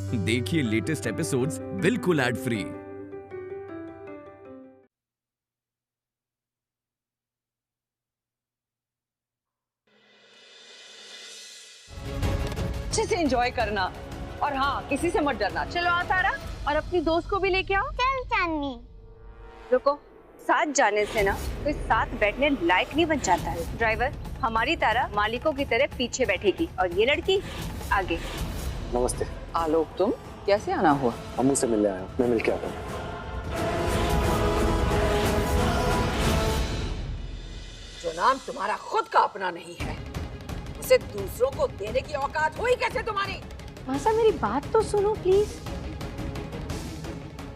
देखिए latest episodes बिल्कुल ad free. अच्छे से एंजॉय करना और हाँ, किसी से मत डरना। चलो आ तारा, और अपनी दोस्त को भी लेके आओ। चल चांदनी। रुको, साथ जाने से ना कोई साथ बैठने लायक नहीं बन जाता है। ड्राइवर, हमारी तारा मालिकों की तरह पीछे बैठेगी और ये लड़की आगे। नमस्ते। आलोक, तुम कैसे आना हुआ? अम्मू से मिलने आया हूँ, मैं मिल के आता हूँ। जो नाम तुम्हारा खुद का अपना नहीं है, उसे दूसरों को देने की औकात हुई कैसे तुम्हारी? मासा मेरी बात तो सुनो प्लीज।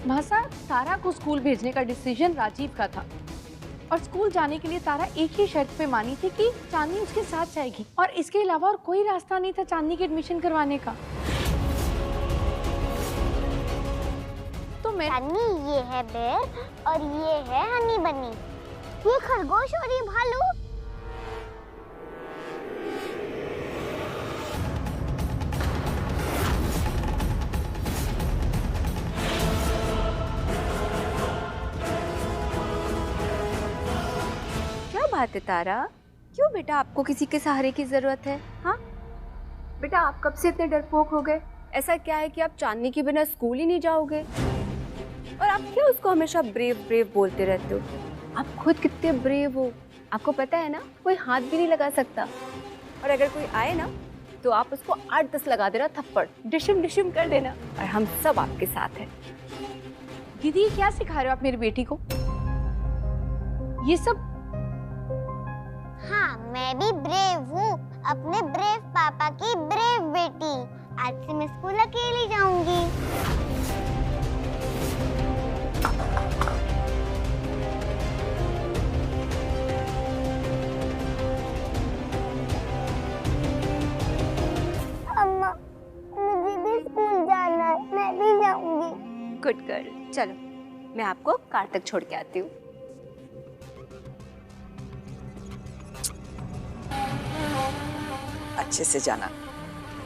मासा, तारा को स्कूल भेजने का डिसीजन राजीव का था और स्कूल जाने के लिए तारा एक ही शर्त पे मानी थी कि चांदनी उसके साथ जाएगी, और इसके अलावा और कोई रास्ता नहीं था चांदनी की एडमिशन करवाने का। तो मैं चांदनी, ये है बेर और ये है हनी बनी। ये खरगोश और ये भालू। क्या बात है तारा, क्यों बेटा आपको किसी के सहारे की जरूरत है? हाँ बेटा, आप कब से इतने डरपोक हो गए? ऐसा क्या है कि आप चांदनी के बिना स्कूल ही नहीं जाओगे? और आप क्यों उसको हमेशा ब्रेव ब्रेव बोलते रहते हो? आप खुद कितने ब्रेव हो, आपको पता है ना, कोई हाथ भी नहीं लगा सकता। और अगर कोई आए ना तो आप उसको 8-10 लगा देना थप्पड़, डिशम डिशम कर देना, और हम सब आपके साथ हैं। दीदी, क्या सिखा रहे हो आप मेरी बेटी को? ये सब? हाँ, मैं भी ब्रेव हूँ, अपने ब्रेव पापा की ब्रेव बेटी। आज से मैं स्कूल अकेली जाऊंगी। अम्मा, मुझे भी स्कूल जाना है, मैं भी जाऊंगी। गुड गर्ल, चलो मैं आपको कार तक छोड़ के आती हूँ। अच्छे से जाना।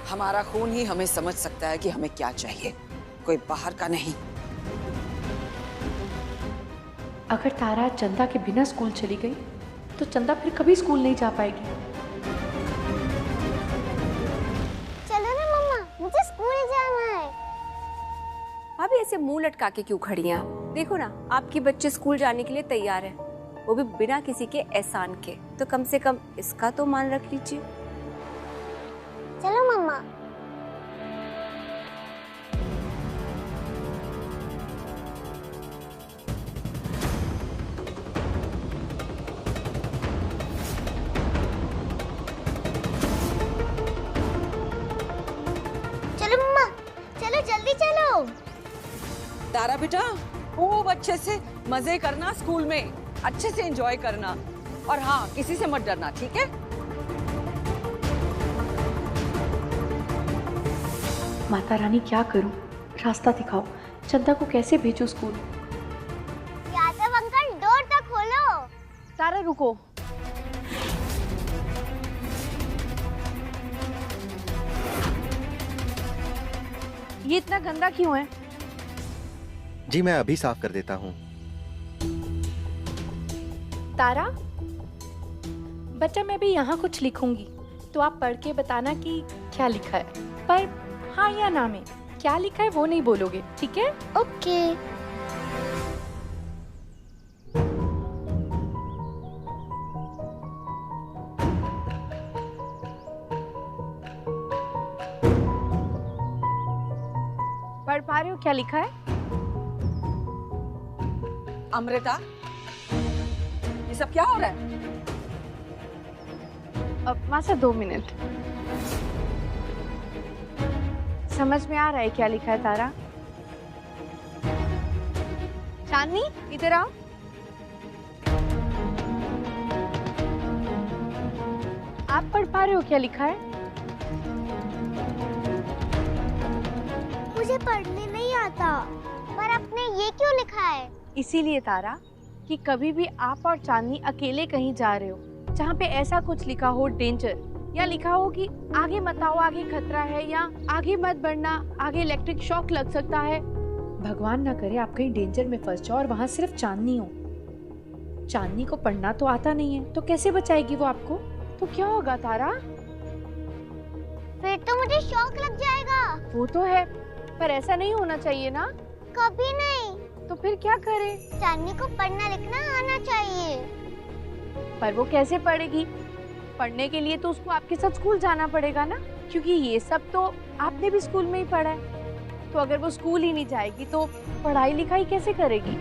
हमारा खून ही हमें समझ सकता है कि हमें क्या चाहिए, कोई बाहर का नहीं। अगर तारा चंदा के बिना स्कूल चली गई तो चंदा फिर कभी स्कूल नहीं जा पाएगी। चलो ना मम्मा, मुझे स्कूल जाना है। अभी ऐसे मुंह लटका के क्यों खड़ी हैं? देखो ना, आपकी बच्चे स्कूल जाने के लिए तैयार है, वो भी बिना किसी के एहसान के। तो कम से कम इसका तो मान रख लीजिए। चलो मम्मा। चलो मम्मा, चलो जल्दी चलो। तारा बेटा, खूब अच्छे से मजे करना, स्कूल में अच्छे से एंजॉय करना, और हाँ, किसी से मत डरना, ठीक है? माता रानी, क्या करूं? रास्ता दिखाओ, चंदा को कैसे भेजूं स्कूल? यादव अंकल, डोर तक खोलो। तारा रुको। ये इतना गंदा क्यों है? जी मैं अभी साफ कर देता हूँ। तारा, बच्चा मैं भी यहाँ कुछ लिखूंगी तो आप पढ़ के बताना कि क्या लिखा है, पर हाँ या ना में क्या लिखा है वो नहीं बोलोगे, ठीक है? ओके। पढ़ पा रहे हो क्या लिखा है? अमृता, ये सब क्या हो रहा है? अब मासा 2 मिनट। समझ में आ रहा है क्या लिखा है तारा? चांदनी, इधर आओ। आप पढ़ पा रहे हो क्या लिखा है? मुझे पढ़ने नहीं आता, पर आपने ये क्यों लिखा है? इसीलिए तारा कि कभी भी आप और चांदनी अकेले कहीं जा रहे हो जहाँ पे ऐसा कुछ लिखा हो डेंजर या लिखा हो कि आगे मत आओ, आगे खतरा है, या आगे मत बढ़ना, आगे इलेक्ट्रिक शॉक लग सकता है। भगवान ना करे आप कहीं डेंजर में फंस जाओ और वहां सिर्फ चांदनी हो। चांदनी को पढ़ना तो आता नहीं है, तो कैसे बचाएगी वो आपको? तो क्या होगा तारा? फिर तो मुझे शौक लग जाएगा। वो तो है, पर ऐसा नहीं होना चाहिए ना। कभी नहीं। तो फिर क्या करें? चांदनी को पढ़ना लिखना आना चाहिए। पर वो कैसे पढ़ेगी? पढ़ने के लिए तो उसको आपके साथ स्कूल जाना पड़ेगा ना, क्योंकि ये सब तो आपने भी स्कूल में ही पढ़ा है। तो अगर वो स्कूल ही नहीं जाएगी तो पढ़ाई लिखाई कैसे करेगी?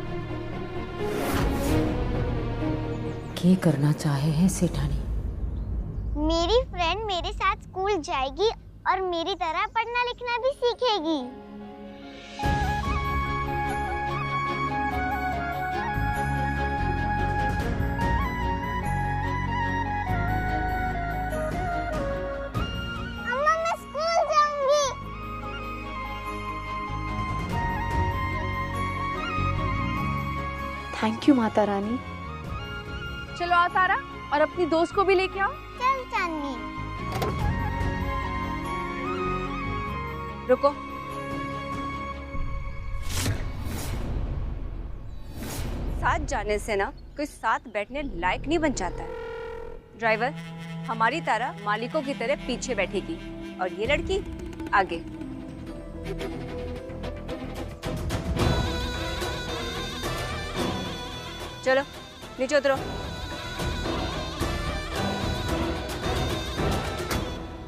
क्या करना चाहे हैं सेठानी? मेरी फ्रेंड मेरे साथ स्कूल जाएगी और मेरी तरह पढ़ना लिखना भी सीखेगी। अम्मा मैं स्कूल जाऊंगी। Thank you Mata Rani. चलो आओ तारा, और अपनी दोस्त को भी लेके आओ। चल चांदनी। रुको, साथ जाने से ना कोई साथ बैठने लायक नहीं बन जाता है। ड्राइवर, हमारी तारा मालिकों की तरह पीछे बैठेगी और ये लड़की आगे। चलो नीचे उतरो।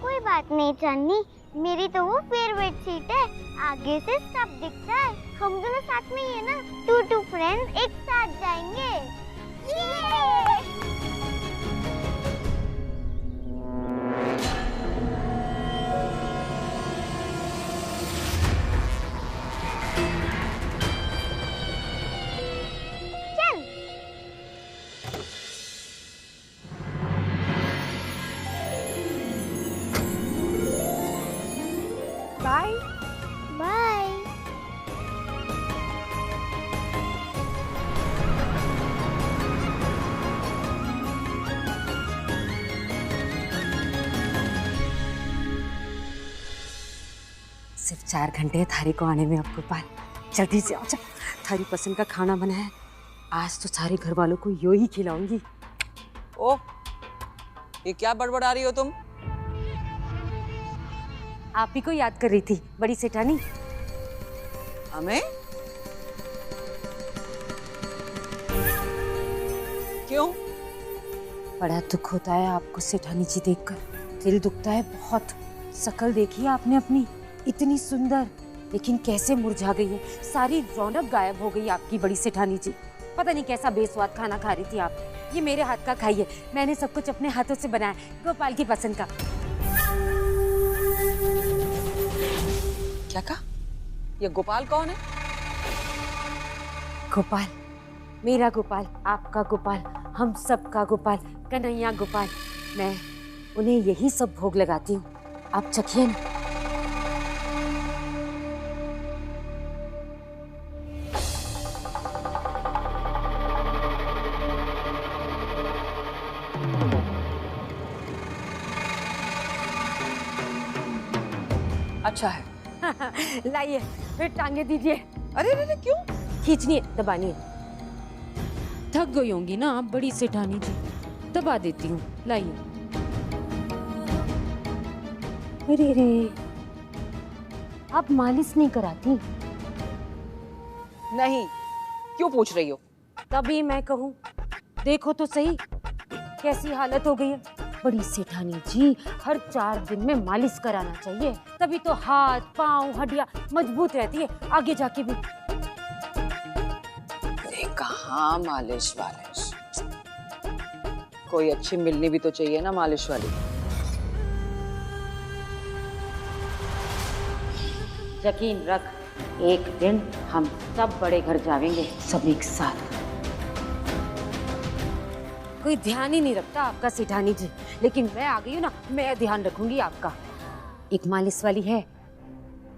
कोई बात नहीं चांदनी, मेरी तो वो फेवरेट सीट है। आगे से सब दिखता है। हम दोनों साथ में ही है ना। टू फ्रेंड्स एक साथ जाएंगे। चल। बाय। बाय। सिर्फ 4 घंटे थारी को आने में। अब गोपाल जल्दी से आओ, थारी पसंद का खाना बना है। आज तो सारे घर वालों को यो ही खिलाऊंगी। ओह, ये क्या बड़बड़ा रही हो तुम? आप ही को याद कर रही थी बड़ी सेठानी। हमें? क्यों? बड़ा दुख होता है आपको सेठानी जी देखकर। दिल दुखता है बहुत। शकल देखी आपने अपनी, इतनी सुंदर, लेकिन कैसे मुरझा गई है। सारी रौनक गायब हो गई आपकी बड़ी सेठानी जी। पता नहीं कैसा बेस्वाद खाना खा रही थी आप। ये मेरे हाथ का खाइए, मैंने सब कुछ अपने हाथों से बनाया, गोपाल की पसंद का। क्या कहा? ये गोपाल कौन है? गोपाल, मेरा गोपाल, आपका गोपाल, हम सबका गोपाल, कन्हैया गोपाल। मैं उन्हें यही सब भोग लगाती हूँ, आप चखिए ना। अच्छा है। लाइए, फिर टांगे दीजिए। अरे अरे क्यों? खींचनी है, दबानी है। थक गई होंगी ना आप बड़ी सेठानी जी, दबा देती हूँ। लाइए। अरे रे, आप मालिश नहीं कराती? नहीं, क्यों पूछ रही हो? तभी मैं कहूँ, देखो तो सही कैसी हालत हो गई है। बड़ी सेठानी जी, हर 4 दिन में मालिश कराना चाहिए, तभी तो हाथ पांव हड्डियां मजबूत रहती है आगे जाके भी। कहाँ मालिश वालिश, कोई अच्छी मिलनी भी तो चाहिए ना मालिश वाली। यकीन रख, एक दिन हम सब बड़े घर जाएंगे, सब एक साथ। कोई ध्यान ही नहीं रखता आपका सेठानी जी, लेकिन मैं आ गई हूँ ना, मैं ध्यान रखूंगी आपका। एक मालिश वाली है,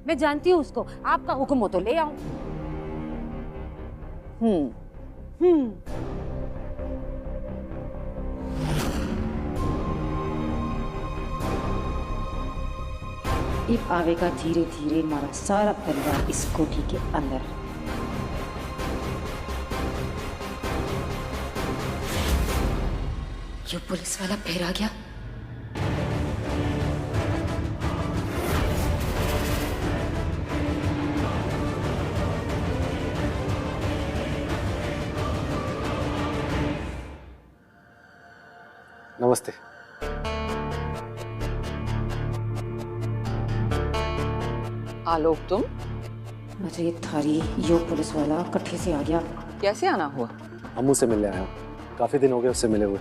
मैं जानती हूँ उसको, आपका हुक्म हो तो ले आऊं। अब आवेगा धीरे धीरे हमारा सारा परिवार इस कोठी के अंदर। ये पुलिस वाला फिर आ गया। नमस्ते। आलोक, तुम अरे थारी, यो पुलिस वाला कट्ठे से आ गया। कैसे आना हुआ? अम्मू से मिलने आया हूँ, काफी दिन हो गए उससे मिले हुए।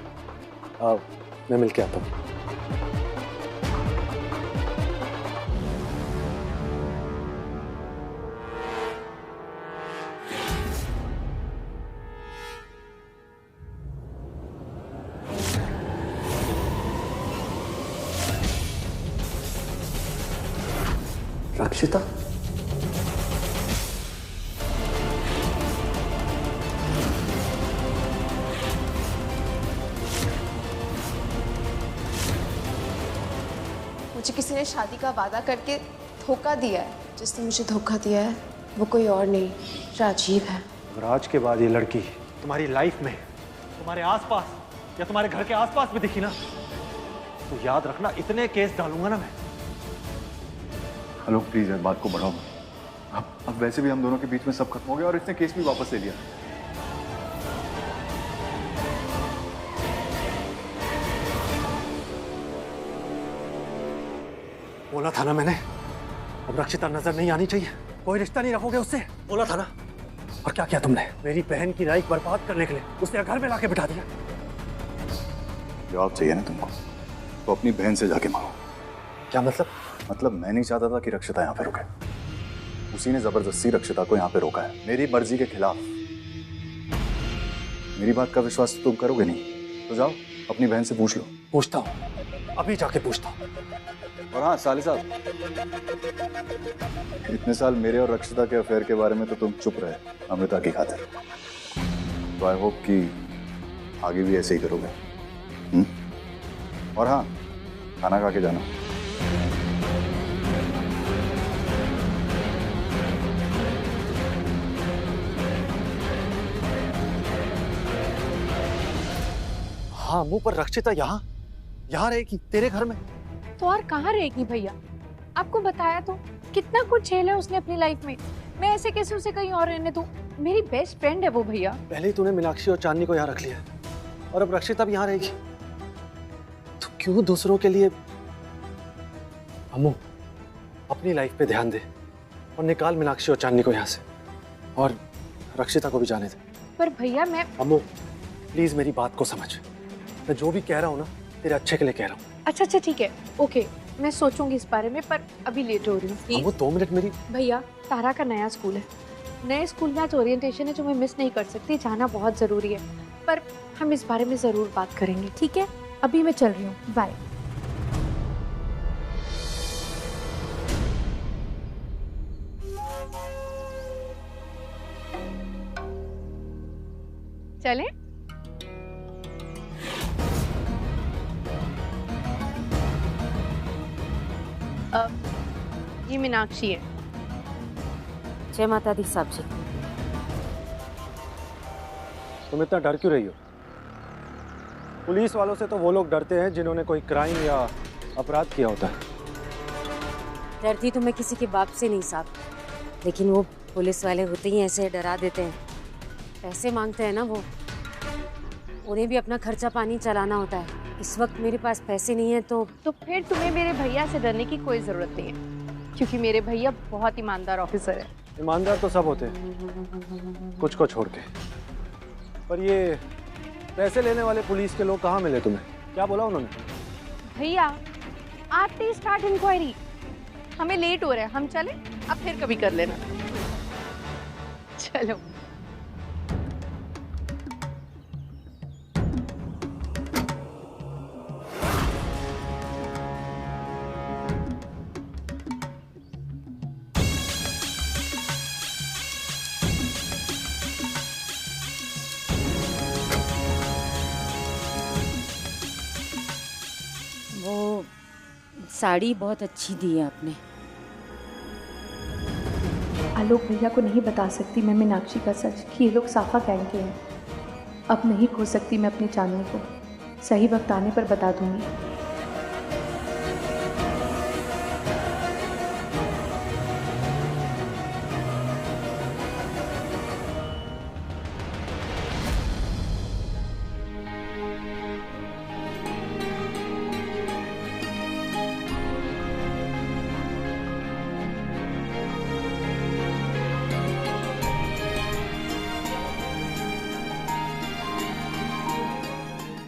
मैं मिल के आता हूँ। रक्षिता, मुझे किसी ने शादी का वादा करके धोखा दिया है। जिसने मुझे धोखा दिया है वो कोई और नहीं, राजीव है। अगर आज के बाद ये लड़की तुम्हारी लाइफ में, तुम्हारे आसपास या तुम्हारे घर के आसपास भी दिखी ना, तो याद रखना इतने केस डालूंगा ना मैं। हेलो प्लीज यार, बात को बढ़ाओ। अब वैसे भी हम दोनों के बीच में सब खत्म हो गया और इसने केस भी वापस ले लिया। बोला था ना मैंने, अब रक्षिता नजर नहीं आनी चाहिए। कोई रिश्ता नहीं रखोगे उससे, बोला था ना। और क्या किया तुमने? मेरी बहन की लाइफ बर्बाद करने के लिए उसे घर में लाके बिठा दिया। जवाब चाहिए ना तुमको, तो अपनी बहन से जाके मांगो। क्या मतलब? मतलब मैं नहीं चाहता था कि रक्षिता यहाँ पे रुके, उसी ने जबरदस्ती रक्षिता को यहाँ पे रोका है, मेरी मर्जी के खिलाफ। मेरी बात का विश्वास तो तुम करोगे नहीं, तो जाओ अपनी बहन से पूछ लो। पूछता हूँ, अभी जाके पूछता हूँ। और हाँ साले साहब, इतने साल मेरे और रक्षिता के अफेयर के बारे में तो तुम चुप रहे अमृता की खातिर, तो आई होप कि आगे भी ऐसे ही करोगे। और हाँ, खाना खा के जाना। हाँ, मुंह पर रक्षिता यहाँ रहेगी तेरे घर में? तो और कहाँ रहेगी भैया? आपको बताया तो, कितना कुछ झेला है उसने अपनी लाइफ में। मैं ऐसे कैसे उसे कहीं और रहने दूं? मेरी बेस्ट फ्रेंड है वो भैया। पहले ही तूने मीनाक्षी और चांदनी को यहाँ रख लिया और अब रक्षिता भी यहाँ रहेगी, तो क्यों दूसरों के लिए? अम्मू, अपनी लाइफ पे ध्यान दे और निकाल मीनाक्षी और चांदनी को यहाँ से, और रक्षिता को भी जाने दे। पर भैया मैं... अम्मू प्लीज मेरी बात को समझ, मैं जो भी कह रहा हूँ ना तेरे अच्छे के लिए कह रहा हूँ। अच्छा ठीक है, ओके, मैं सोचूंगी इस बारे में, पर अभी लेट हो रही हूँ। वो 2 मिनट मेरी। भैया, तारा का नया स्कूल है, नए स्कूल में आज ओरिएंटेशन है जो मैं मिस नहीं कर सकती, जाना बहुत जरूरी है, पर हम इस बारे में जरूर बात करेंगे, ठीक है? अभी मैं चल रही हूँ, बाय। चलें? ये मीनाक्षी है। जय माता दी साहब जी। तुम इतना डर क्यों रही हो? पुलिस वालों से तो वो लोग डरते हैं जिन्होंने कोई क्राइम या अपराध किया होता है। डरती तो मैं किसी के बाप से नहीं साहब, लेकिन वो पुलिस वाले होते ही ऐसे डरा देते हैं। पैसे मांगते हैं ना वो, उन्हें भी अपना खर्चा पानी चलाना होता है। इस वक्त मेरे पास पैसे नहीं है तो फिर तुम्हें मेरे भैया से डरने की कोई जरूरत नहीं है, क्योंकि मेरे भैया बहुत ईमानदार ऑफिसर है। ईमानदार तो सब होते हैं, कुछ को छोड़ के। पर ये पैसे लेने वाले पुलिस के लोग कहाँ मिले तुम्हें? क्या बोला उन्होंने? भैया, आते ही स्टार्ट इंक्वायरी। हमें लेट हो रहा है, हम चले? अब फिर कभी कर लेना। चलो। वो साड़ी बहुत अच्छी दी है आपने। आलोक भैया को नहीं बता सकती मैं मीनाक्षी का सच कि ये लोग साफा गैंग के हैं। अब नहीं खो सकती मैं अपनी चांदनी को, सही वक्त आने पर बता दूंगी।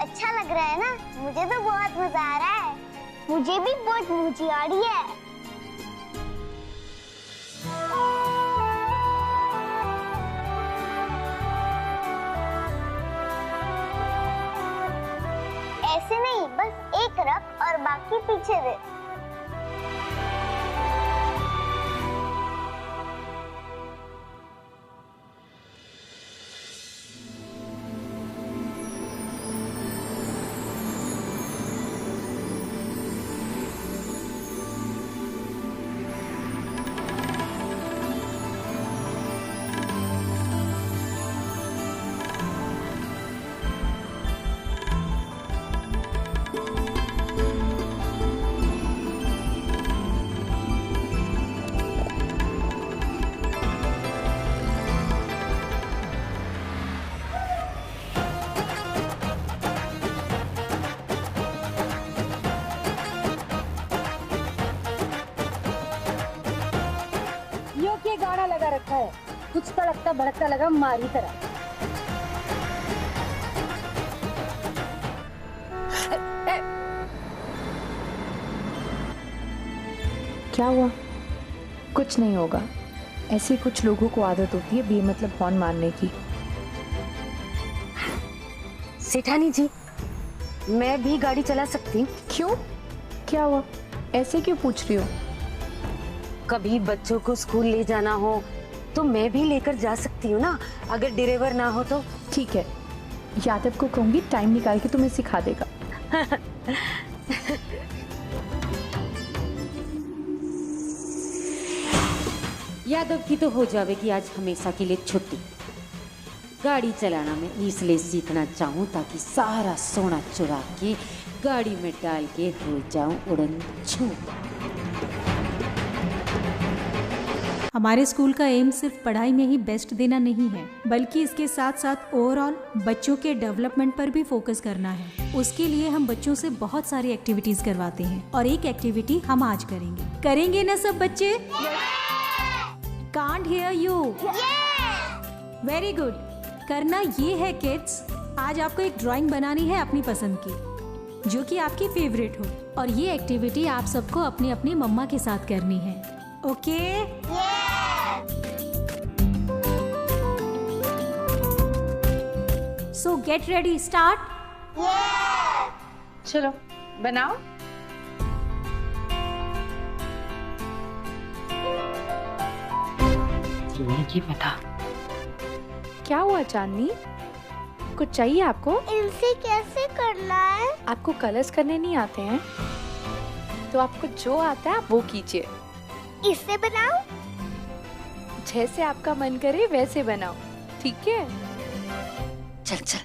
अच्छा लग रहा है ना? मुझे तो बहुत मजा आ रहा है। मुझे भी बहुत मौजी आ रही है। ऐसे नहीं, बस एक रख और बाकी पीछे दे। ये गाना लगा रखा है, कुछ तड़कता भड़कता लगा मारी तरह। क्या हुआ? कुछ नहीं होगा। ऐसी कुछ लोगों को आदत होती है बेमतलब हॉर्न मारने की। सेठानी जी, मैं भी गाड़ी चला सकती हूँ? क्यों? क्या हुआ? ऐसे क्यों पूछ रही हो? कभी बच्चों को स्कूल ले जाना हो तो मैं भी लेकर जा सकती हूँ ना, अगर ड्राइवर ना हो तो। ठीक है, यादव को कहूंगी टाइम निकाल के तुम्हें सिखा देगा। यादव की तो हो जाएगी आज हमेशा के लिए छुट्टी। गाड़ी चलाना मैं इसलिए सीखना चाहूँ ताकि सारा सोना चुरा के गाड़ी में डाल के हो जाऊं उड़न छू। हमारे स्कूल का एम सिर्फ पढ़ाई में ही बेस्ट देना नहीं है, बल्कि इसके साथ साथ ओवरऑल बच्चों के डेवलपमेंट पर भी फोकस करना है। उसके लिए हम बच्चों से बहुत सारी एक्टिविटीज करवाते हैं और एक एक्टिविटी हम आज करेंगे ना सब बच्चे? Can't hear you. Very good. करना ये है किड्स, आज आपको एक ड्राइंग बनानी है अपनी पसंद की, जो कि आपकी फेवरेट हो, और ये एक्टिविटी आप सबको अपनी अपनी मम्मा के साथ करनी है। ओके? सो गेट रेडी, स्टार्ट। चलो बनाओ। ये बता, क्या हुआ चांदनी? कुछ चाहिए आपको? इनसे कैसे करना है? आपको कलर्स करने नहीं आते हैं? तो आपको जो आता है आप वो कीजिए। इससे बनाओ? जैसे आपका मन करे वैसे बनाओ, ठीक है? चल चल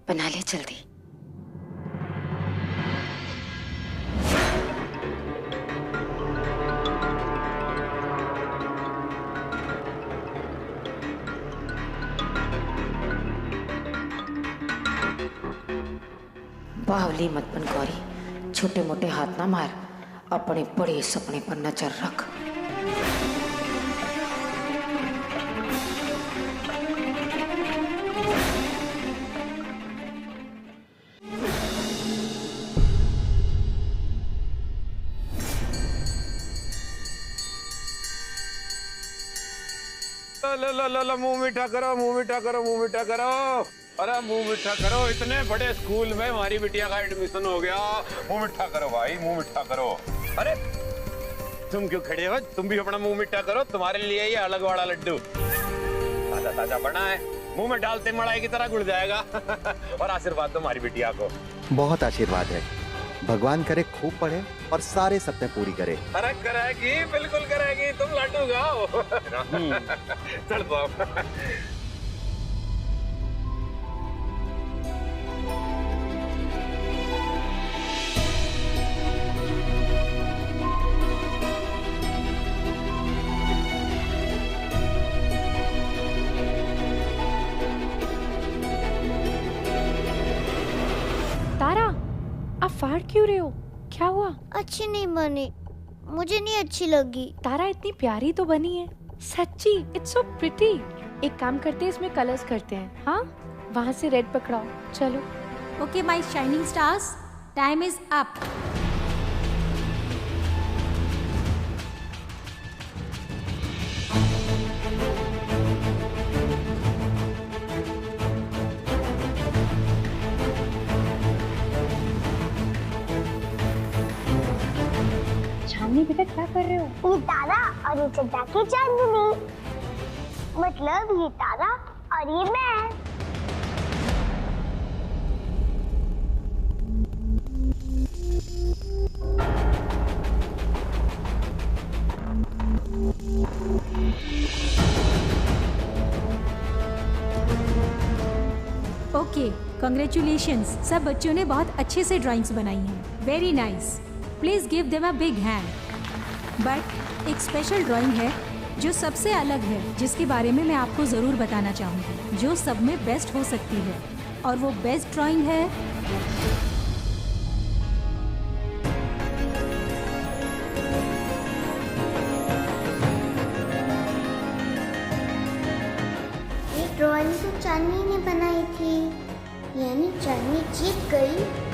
बना ले जल्दी। बावली मत बन गौरी, छोटे मोटे हाथ ना मार, अपने बड़े सपने पर नजर रख। ला मुंह मीठा करो, मुंह मीठा करो, मुंह मीठा करो। अरे मुंह मीठा करो, इतने बड़े स्कूल में हमारी बिटिया का एडमिशन हो गया। मुंह मीठा करो भाई, मुंह मीठा करो। अरे तुम क्यों खड़े हो? तुम भी अपना मुंह मीठा करो, तुम्हारे लिए ये अलग वाला लड्डू ताजा ताजा बना है, मुंह में डालते मलाई की तरह घुल जाएगा। और आशीर्वाद दो हमारी बिटिया को। बहुत आशीर्वाद है, भगवान करे खूब पढ़े और सारे सपने पूरी करे। अरे करेगी, बिल्कुल करेगी। तुम लड्डू गाओ। चल बाप। तारा, आप फाड़ क्यों रहे हो? क्या हुआ? अच्छी नहीं बनी, मुझे नहीं अच्छी लगी। तारा इतनी प्यारी तो बनी है, सच्ची, इट्स सो प्रिटी। एक काम करते हैं, इसमें कलर्स करते हैं। हाँ, वहाँ से रेड पकड़ाओ, चलो। Okay my shining stars, time is up. Chandni बेटा क्या कर रहे हो? ये तारा और ये चड्डा की चांदनी, मतलब ये तारा और ये मैं। Okay, congratulations. सब बच्चों ने बहुत अच्छे से ड्राइंग्स बनाई हैं। Very nice. Please give them a big hand. But एक स्पेशल ड्राइंग है जो सबसे अलग है, जिसके बारे में मैं आपको ज़रूर बताना चाहूँगी, जो सब में बेस्ट हो सकती है। और वो बेस्ट ड्राइंग है ये ड्राइंग तो चांदनी ने बनाई थी, यानी चांदनी जीत गई।